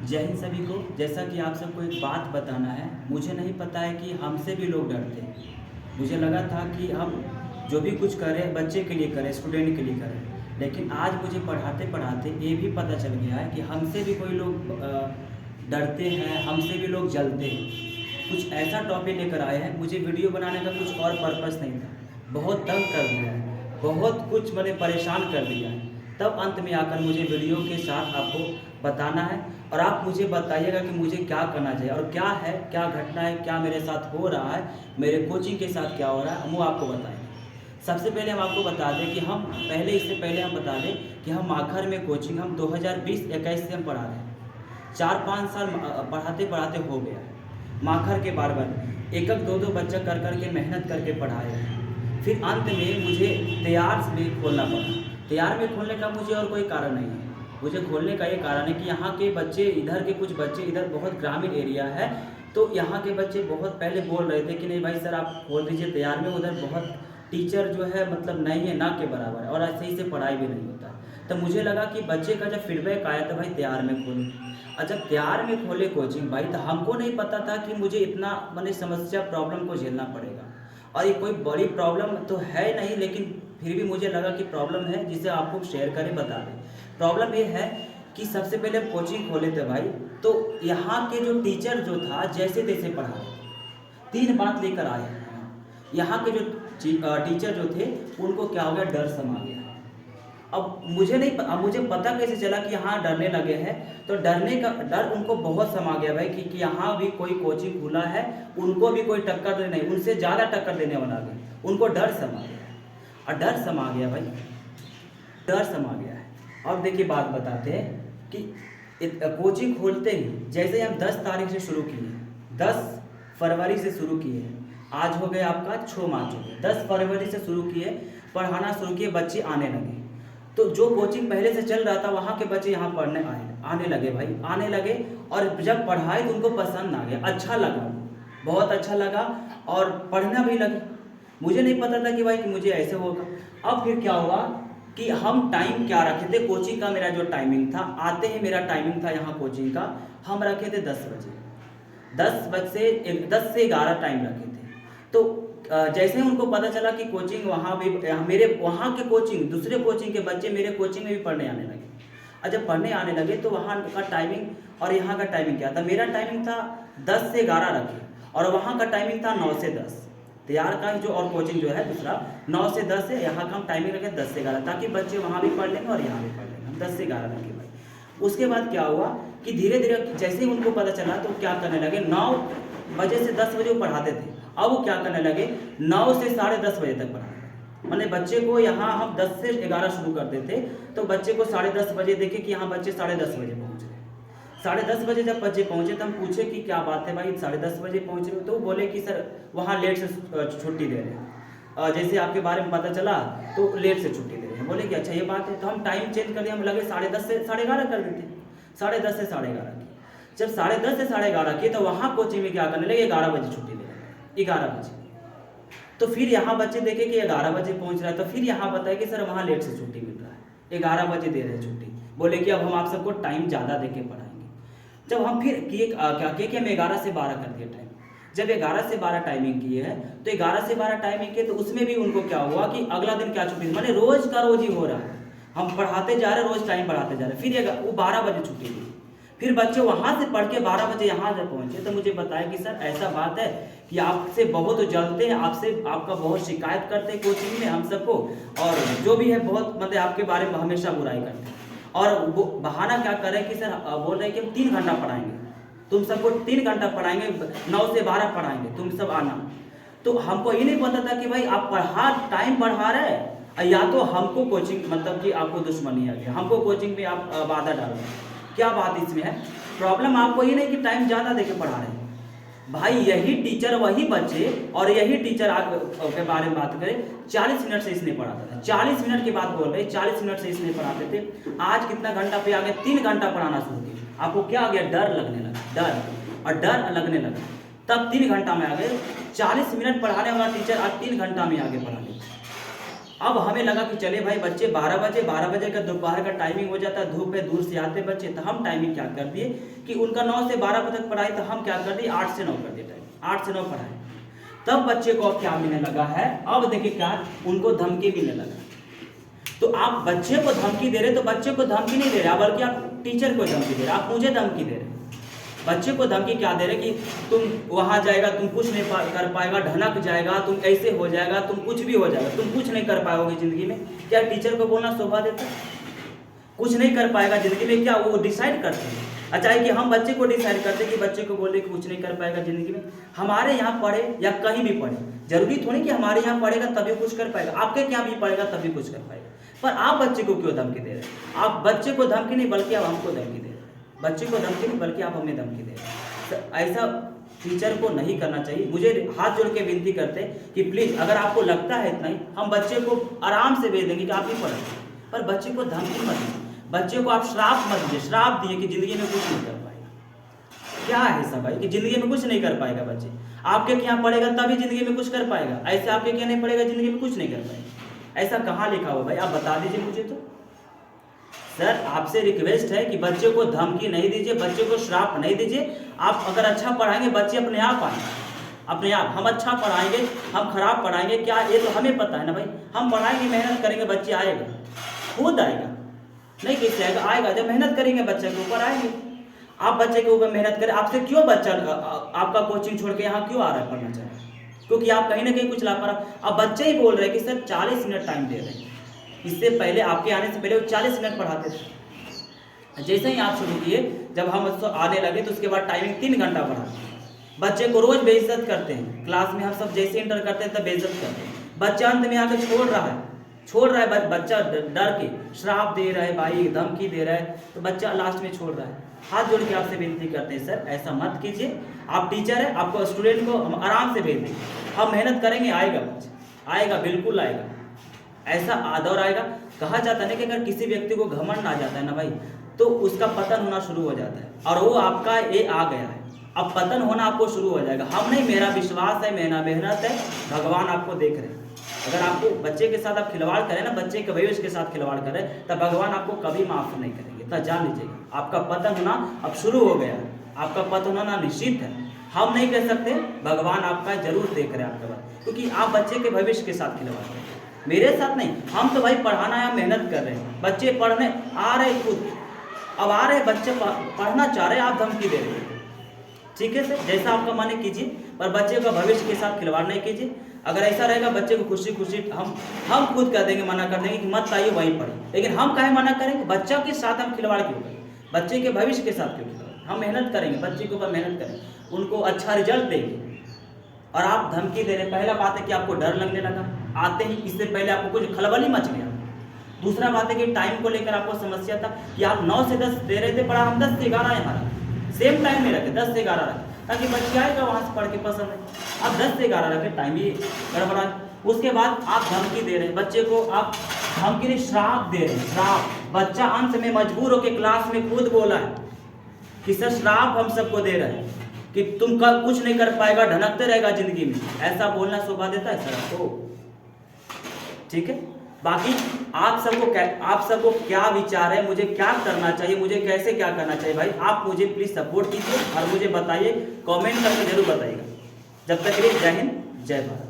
जय हिंद सभी को। जैसा कि आप सबको एक बात बताना है, मुझे नहीं पता है कि हमसे भी लोग डरते हैं। मुझे लगा था कि हम जो भी कुछ करें बच्चे के लिए करें, स्टूडेंट के लिए करें, लेकिन आज मुझे पढ़ाते पढ़ाते ये भी पता चल गया है कि हमसे भी कोई लोग डरते हैं, हमसे भी लोग जलते हैं। कुछ ऐसा टॉपिक लेकर आए हैं, मुझे वीडियो बनाने का कुछ और पर्पस नहीं था। बहुत तंग कर दिया है, बहुत कुछ मैंने परेशान कर दिया है। तब अंत में आकर मुझे वीडियो के साथ आपको बताना है और आप मुझे बताइएगा कि मुझे क्या करना चाहिए और क्या है, क्या घटना है, क्या मेरे साथ हो रहा है, मेरे कोचिंग के साथ क्या हो रहा है, वो आपको बताएंगे। सबसे पहले हम आपको बता दें कि इससे पहले हम बता दें कि हम माखर में कोचिंग हम 2020-21 से हम पढ़ा रहे हैं। 4-5 साल पढ़ाते पढ़ाते हो गया। माखर के बार बार एक दो बच्चा कर कर के मेहनत करके पढ़ाए। फिर अंत में मुझे तैयार में खोलना पड़ा। तैयार में खोलने का मुझे और कोई कारण नहीं है। मुझे खोलने का ये कारण है कि यहाँ के बच्चे, इधर के कुछ बच्चे, इधर बहुत ग्रामीण एरिया है, तो यहाँ के बच्चे बहुत पहले बोल रहे थे कि नहीं भाई सर आप खोल दीजिए तैयार में, उधर बहुत टीचर जो है मतलब नहीं है, ना के बराबर है और ऐसे ही से पढ़ाई भी नहीं होता। तो मुझे लगा कि बच्चे का जब फीडबैक आया तो भाई तैयार में खोलें। और जब तैयार में खोले कोचिंग भाई, तो हमको नहीं पता था कि मुझे इतना मैंने समस्या प्रॉब्लम को झेलना पड़ेगा। और ये कोई बड़ी प्रॉब्लम तो है नहीं, लेकिन फिर भी मुझे लगा कि प्रॉब्लम है जिसे आपको शेयर करें, बता दें। प्रॉब्लम ये है कि सबसे पहले कोचिंग खोले थे भाई, तो यहाँ के जो टीचर जो था जैसे तैसे पढ़ा रहे थे। 3 बात लेकर आए। यहाँ के जो टीचर जो थे उनको क्या हो गया, डर समा गया। अब मुझे पता कैसे चला कि यहाँ डरने लगे हैं, तो डरने का डर उनको बहुत समा गया भाई कि यहाँ भी कोई कोचिंग खुला है, उनको भी कोई टक्कर नहीं, उनसे ज़्यादा टक्कर देने वाला है, उनको डर समा गया। और डर समा गया भाई, डर समा गया है। अब देखिए बात बताते हैं कि कोचिंग खोलते ही जैसे हम 10 तारीख से शुरू किए, 10 फरवरी से शुरू किए, आज हो गए आपका 6 मार्च हो गया। 10 फरवरी से शुरू किए, पढ़ाना शुरू किए, बच्चे आने लगे। तो जो कोचिंग पहले से चल रहा था वहाँ के बच्चे यहाँ पढ़ने आने लगे भाई, आने लगे। और जब पढ़ाई तो उनको पसंद आ गया, अच्छा लगा, बहुत अच्छा लगा और पढ़ना भी लगे। मुझे नहीं पता था कि भाई कि मुझे ऐसे होगा। अब फिर क्या हुआ कि हम टाइम क्या रखे थे कोचिंग का, मेरा जो टाइमिंग था, आते ही मेरा टाइमिंग था यहाँ कोचिंग का, हम रखे थे 10 बजे। 10 से 11 टाइम रखे थे। तो जैसे ही उनको पता चला कि कोचिंग वहाँ भी, मेरे वहाँ के कोचिंग, दूसरे कोचिंग के बच्चे मेरे कोचिंग में भी पढ़ने आने लगे। और जब पढ़ने आने लगे तो वहाँ का टाइमिंग और यहाँ का टाइमिंग क्या था, मेरा टाइमिंग था 10 से 11 रखे और वहाँ का टाइमिंग था 9 से 10। तैयार का जो और कोचिंग जो है दूसरा 9 से 10 है, यहाँ का हम टाइमिंग रखे 10 से 11, ताकि बच्चे वहाँ भी पढ़ लेंगे और यहाँ भी पढ़ लेंगे। हम 10 से 11 रखे भाई। उसके बाद क्या हुआ कि धीरे धीरे जैसे ही उनको पता चला तो क्या करने लगे, 9 बजे से 10 बजे वो पढ़ाते थे, अब वो क्या करने लगे 9 से 10:30 बजे तक पढ़ाते। मैंने बच्चे को यहाँ हम 10 से 11 शुरू करते थे, तो बच्चे को 10:30 बजे देखे कि यहाँ बच्चे 10:30 बजे पहुँच रहे। 10:30 बजे जब बच्चे पहुँचे तो हम पूछे कि क्या बात है भाई 10:30 बजे पहुँच रहे हो, तो वो बोले कि सर वहाँ लेट से छुट्टी दे रहे हैं, जैसे आपके बारे में पता चला तो लेट से छुट्टी दे रहे हैं। बोले कि अच्छा ये बात है, तो हम टाइम चेंज कर दिया, हम लगे 10:30 से 11:30 कर देते, 10:30 से 11:30 की। जब 10:30 से 11:30 की तो वहाँ कोचिंग में क्या करने लगे, 11 बजे छुट्टी दे रहे, 11 बजे। तो फिर यहाँ बच्चे देखे कि 11 बजे पहुँच रहा है, तो फिर यहाँ बताया कि सर वहाँ लेट से छुट्टी मिल रहा है, 11 बजे दे रहे हैं छुट्टी। बोले कि अब हम आप सबको टाइम ज़्यादा दे के पढ़ाएंगे। जब हम फिर किए क्या किए कि हम 11 से 12 कर दिए टाइम। जब 11 से 12 टाइमिंग किए है, तो 11 से 12 टाइमिंग किए, तो उसमें भी उनको क्या हुआ कि अगला दिन क्या छुट्टी, मैंने रोज का रोज ही हो रहा है, हम पढ़ाते जा रहे, रोज टाइम बढ़ाते जा रहे। फिर वो 12 बजे छुट्टी दी। फिर बच्चे वहाँ से पढ़ के 12 बजे यहाँ जब पहुँचे तो मुझे बताया कि सर ऐसा बात है कि आपसे बहुत जलते हैं, आपका बहुत शिकायत करते हैं कोचिंग में हम सबको, और जो भी है बहुत मतलब आपके बारे में हमेशा बुराई करते हैं। और वो बहाना क्या कर रहे हैं कि सर बोल रहे हैं कि हम 3 घंटा पढ़ाएंगे, तुम सबको 3 घंटा पढ़ाएंगे, 9 से 12 पढ़ाएंगे, तुम सब आना। तो हमको ये नहीं पता था कि भाई आप टाइम बढ़ा रहे हैं, या तो हमको कोचिंग मतलब कि आपको दुश्मनी आ गया, हमको कोचिंग में आप बाधा डाल रहे हैं। क्या बात इसमें है, प्रॉब्लम आपको ये नहीं कि टाइम ज़्यादा देके पढ़ा रहे हैं भाई, यही टीचर वही बच्चे, और यही टीचर के बारे में बात करें 40 मिनट से इसने पढ़ाता था, 40 मिनट की बात बोल रहे, 40 मिनट से इसने पढ़ाते थे। आज कितना घंटा पे आ गए, 3 घंटा पढ़ाना शुरू किया। आपको क्या आ गया, डर लगने लगा, डर, और डर लगने लगा, तब 3 घंटा में आ गए। 40 मिनट पढ़ाने वाला टीचर आज 3 घंटा में आगे पढ़ा ले। अब हमें लगा कि चले भाई बच्चे 12 बजे का दोपहर का टाइमिंग हो जाता है, धूप है, दूर से आते बच्चे, तो हम टाइमिंग क्या कर दिए कि उनका 9 से 12 बजे तक पढ़ाई, तो हम क्या कर दिए 8 से 9 कर दिए टाइम, 8 से 9 पढ़ाई। तब बच्चे को अब क्या मिलने लगा है, अब देखिए क्या उनको धमकी मिलने लगा। तो आप बच्चे को धमकी दे रहे, तो बच्चे को धमकी नहीं दे रहे, बल्कि आप टीचर को धमकी दे रहे, आप मुझे धमकी दे रहे। बच्चे को धमकी क्या दे रहे कि तुम वहां जाएगा, तुम कुछ नहीं कर पाएगा, ढनक जाएगा, तुम ऐसे हो जाएगा, तुम कुछ भी हो जाएगा, तुम कुछ नहीं कर पाओगे जिंदगी में। क्या टीचर को बोलना शोभा देता है? कुछ नहीं कर पाएगा जिंदगी में, क्या वो डिसाइड करते हैं? अच्छा है कि हम बच्चे को डिसाइड करते हैं कि बच्चे को बोले कि कुछ नहीं कर पाएगा जिंदगी में। हमारे यहाँ पढ़े या कहीं भी पढ़े, जरूरी थोड़ी कि हमारे यहाँ पढ़ेगा तभी कुछ कर पाएगा, आपके यहाँ भी पढ़ेगा तभी कुछ कर पाएगा। पर आप बच्चे को क्यों धमकी दे रहे हैं? आप बच्चे को धमकी नहीं बल्कि आप हमको धमकी दे रहे हैं। बच्चे को धमकी नहीं बल्कि आप हमें धमकी दे रहे हैं। तो ऐसा टीचर को नहीं करना चाहिए। मुझे हाथ जोड़ के विनती करते हैं कि प्लीज अगर आपको लगता है इतना ही, हम बच्चे को आराम से भेज देंगे कि आप ही पढ़ें, पर बच्चे को धमकी मत दीजिए, बच्चे को आप श्राप मत दीजिए, श्राप दिए कि जिंदगी में कुछ नहीं कर पाएगा। क्या है सब भाई कि जिंदगी में कुछ नहीं कर पाएगा बच्चे, आपके यहाँ पढ़ेगा तभी जिंदगी में कुछ कर पाएगा, ऐसे आपके यहाँ नहीं पढ़ेगा जिंदगी में कुछ नहीं कर पाएगा। ऐसा कहाँ लिखा हुआ भाई, आप बता दीजिए मुझे। तो सर आपसे रिक्वेस्ट है कि बच्चे को धमकी नहीं दीजिए, बच्चे को श्राप नहीं दीजिए। आप अगर अच्छा पढ़ाएंगे बच्चे अपने आप आएंगे, अपने आप। हम अच्छा पढ़ाएंगे, हम खराब पढ़ाएंगे, क्या ये तो हमें पता है ना भाई। हम पढ़ाएंगे, मेहनत करेंगे, बच्चे आएगा, खुद आएगा, नहीं कैसे आएगा, आएगा जब मेहनत करेंगे बच्चे के ऊपर आएंगे। आप बच्चे के ऊपर मेहनत करें, आपसे क्यों बच्चा आपका कोचिंग छोड़ के यहाँ क्यों आ रहा है पढ़ना चाह रहा है? क्योंकि आप कहीं ना कहीं कुछ लापरवाह। अब बच्चे ही बोल रहे हैं कि सर 40 मिनट टाइम दे रहे हैं, इससे पहले आपके आने से पहले वो 40 मिनट पढ़ाते थे। जैसे ही आप शुरू किए, जब हम उसको आने लगे तो उसके बाद टाइमिंग 3 घंटा बढ़ाते हैं। बच्चे को रोज बेइज्जत करते हैं, क्लास में हम सब जैसे इंटर करते हैं तब बेइज्जत करते हैं। बच्चा अंत में आकर छोड़ रहा है, बच्चा डर के श्राप दे रहा है भाई, धमकी दे रहा है, तो बच्चा लास्ट में छोड़ रहा है। हाथ जोड़ के आपसे विनती करते हैं सर ऐसा मत कीजिए। आप टीचर है, आपको स्टूडेंट को हम आराम से भेज देंगे, हम मेहनत करेंगे, आएगा बच्चा, आएगा, बिल्कुल आएगा। ऐसा दौर आएगा। कहा जाता है कि अगर किसी व्यक्ति को घमंड आ जाता है ना भाई, तो उसका पतन होना शुरू हो जाता है, और वो आपका ये आ गया है, अब पतन होना आपको शुरू हो जाएगा। हम नहीं, मेरा विश्वास है, मेरा मेहनत है, भगवान आपको देख रहे हैं। अगर आपको बच्चे के साथ आप खिलवाड़ करें ना, बच्चे के भविष्य के साथ खिलवाड़ करें, तब भगवान आपको कभी माफ नहीं करेंगे। तब जान लीजिएगा आपका पतन होना अब शुरू हो गया, आपका पतन होना निश्चित है। हम नहीं कह सकते, भगवान आपका जरूर देख रहे हैं आपके बाद, क्योंकि आप बच्चे के भविष्य के साथ खिलवाड़ करें, मेरे साथ नहीं। हम तो भाई पढ़ाना है, मेहनत कर रहे हैं, बच्चे पढ़ने आ रहे खुद, अब आ रहे बच्चे पढ़ना चाह रहे हैं, आप धमकी दे रहे हैं। ठीक है सर, जैसा आपका माने कीजिए, पर बच्चे का भविष्य के साथ खिलवाड़ नहीं कीजिए। अगर ऐसा रहेगा बच्चे को खुशी खुशी हम खुद कर देंगे, मना कर देंगे कि मत आइए वहीं पढ़े, लेकिन हम काहे मना करेंगे? बच्चा के साथ हम खिलवाड़ क्यों करें? बच्चे के भविष्य के साथ क्यों खिलवाड़? हम मेहनत करेंगे, बच्चे के ऊपर मेहनत करें, उनको अच्छा रिजल्ट देंगे, और आप धमकी दे रहे। पहला बात है कि आपको डर लगने लगा आते ही, इससे पहले आपको कुछ खलबली मच गया। दूसरा बात है कि टाइम को लेकर आपको समस्या था कि आप 9 से 10 दे रहे थे पढ़ा, हम 10 से 11 यहाँ रखे, सेम टाइम में रखे, 10 से 11 रखे, ताकि बच्चे आएगा वहाँ से पढ़ के पसंद है। आप 10 से 11 रखे, टाइम भी गड़बड़ा। उसके बाद आप धमकी दे रहे हैं बच्चे को, आप धमकी नहीं श्राप दे रहे हैं, श्राप। बच्चा अंत में मजबूर होकर क्लास में खुद बोला है कि सर श्राप हम सबको दे रहे हैं कि तुम कल कुछ नहीं कर पाएगा, ढनकते रहेगा जिंदगी में। ऐसा बोलना शोभा देता है सर आपको? ठीक है, बाकी आप सबको क्या विचार है, मुझे क्या करना चाहिए, मुझे कैसे क्या करना चाहिए भाई, आप मुझे प्लीज सपोर्ट कीजिए और मुझे बताइए, कमेंट करके जरूर बताइएगा। जब तक के लिए जय हिंद, जय भारत।